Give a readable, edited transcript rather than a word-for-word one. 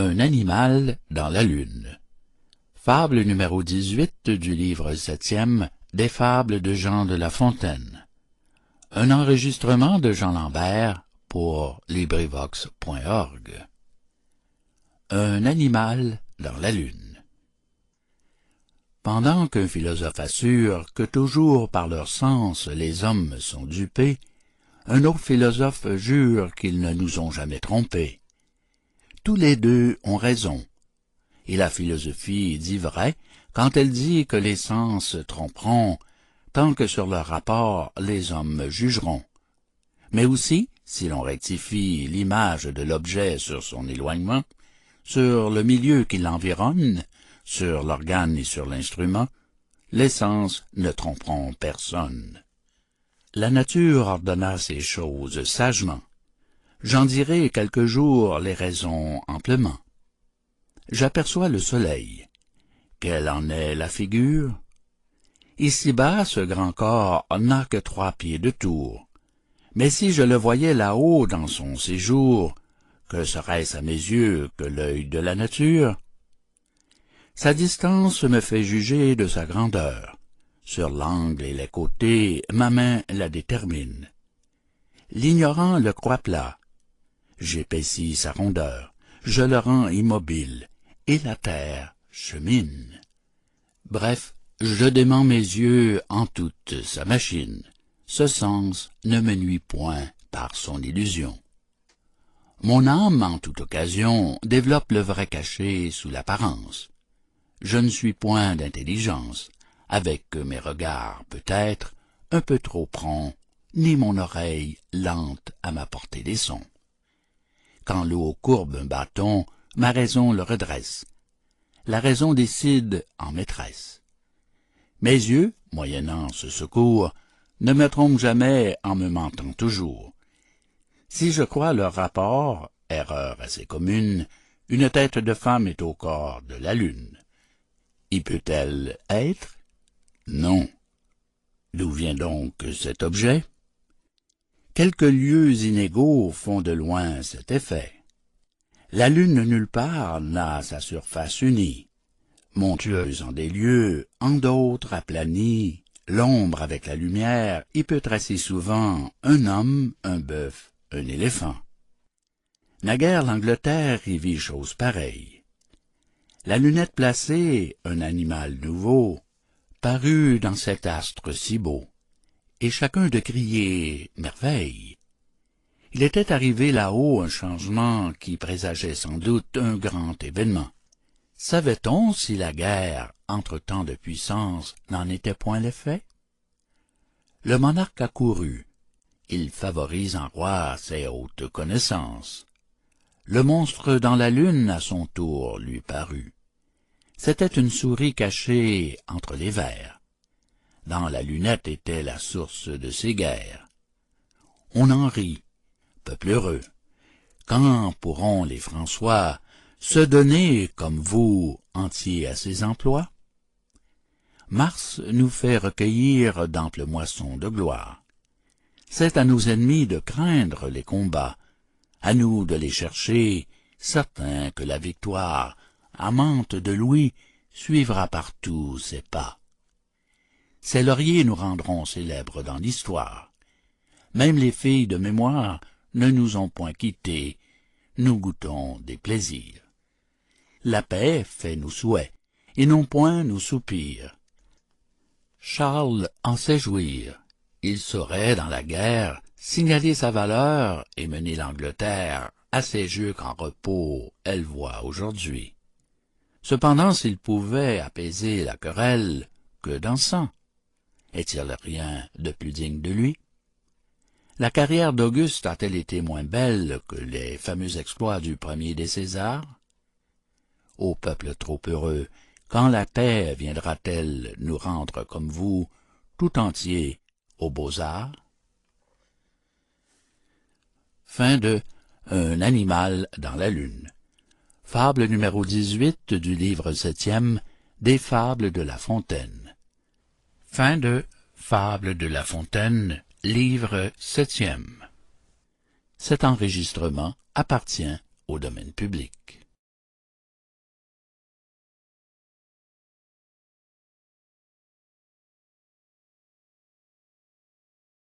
Un animal dans la lune. Fable numéro 18 du livre 7e des fables de Jean de La Fontaine. Un enregistrement de Jean Lambert pour LibriVox.org. Un animal dans la lune. Pendant qu'un philosophe assure que toujours par leurs sens les hommes sont dupés, un autre philosophe jure qu'ils ne nous ont jamais trompés. Tous les deux ont raison, et la philosophie dit vrai quand elle dit que les sens tromperont, tant que sur leur rapport les hommes jugeront. Mais aussi, si l'on rectifie l'image de l'objet sur son éloignement, sur le milieu qui l'environne, sur l'organe et sur l'instrument, les sens ne tromperont personne. La nature ordonna ces choses sagement. J'en dirai quelques jours les raisons amplement. J'aperçois le soleil. Quelle en est la figure? Ici-bas, ce grand corps n'a que 3 pieds de tour. Mais si je le voyais là-haut dans son séjour, que serait-ce à mes yeux que l'œil de la nature? Sa distance me fait juger de sa grandeur. Sur l'angle et les côtés, ma main la détermine. L'ignorant le croit plat. J'épaissis sa rondeur, je le rends immobile, et la terre chemine. Bref, je dément mes yeux en toute sa machine. Ce sens ne me nuit point par son illusion. Mon âme, en toute occasion, développe le vrai caché sous l'apparence. Je ne suis point d'intelligence, avec mes regards peut-être un peu trop prompts, ni mon oreille lente à m'apporter des sons. Quand l'eau courbe un bâton, ma raison le redresse. La raison décide en maîtresse. Mes yeux, moyennant ce secours, ne me trompent jamais en me mentant toujours. Si je crois leur rapport, erreur assez commune, une tête de femme est au corps de la lune. Y peut-elle être? Non. D'où vient donc cet objet? Quelques lieux inégaux font de loin cet effet. La lune nulle part n'a sa surface unie. Montueuse en des lieux, en d'autres aplanie, l'ombre avec la lumière y peut tracer souvent un homme, un bœuf, un éléphant. Naguère l'Angleterre y vit chose pareille. La lunette placée, un animal nouveau, parut dans cet astre si beau, et chacun de crier « merveille ». Il était arrivé là-haut un changement qui présageait sans doute un grand événement. Savait-on si la guerre, entre tant de puissance, n'en était point l'effet? Le monarque accourut. Il favorise en roi ses hautes connaissances. Le monstre dans la lune à son tour lui parut. C'était une souris cachée entre les vers. Dans la lunette était la source de ses guerres. On en rit, peuple heureux. Quand pourront les François se donner, comme vous, entiers à ses emplois? Mars nous fait recueillir d'amples moissons de gloire. C'est à nos ennemis de craindre les combats, à nous de les chercher, certains que la victoire, amante de Louis, suivra partout ses pas. Ces lauriers nous rendront célèbres dans l'histoire. Même les filles de mémoire ne nous ont point quittés, nous goûtons des plaisirs. La paix fait nos souhaits, et non point nos soupirs. Charles en sait jouir. Il saurait, dans la guerre, signaler sa valeur et mener l'Angleterre à ces jeux qu'en repos elle voit aujourd'hui. Cependant, s'il pouvait apaiser la querelle, que d'encens! Est-il rien de plus digne de lui? La carrière d'Auguste a-t-elle été moins belle que les fameux exploits du premier des Césars? Ô peuple trop heureux, quand la paix viendra-t-elle nous rendre comme vous, tout entiers aux beaux-arts? Fin de Un animal dans la lune. Fable numéro 18 du livre 7e des fables de La Fontaine. Fin de Fables de La Fontaine, livre 7e. Cet enregistrement appartient au domaine public.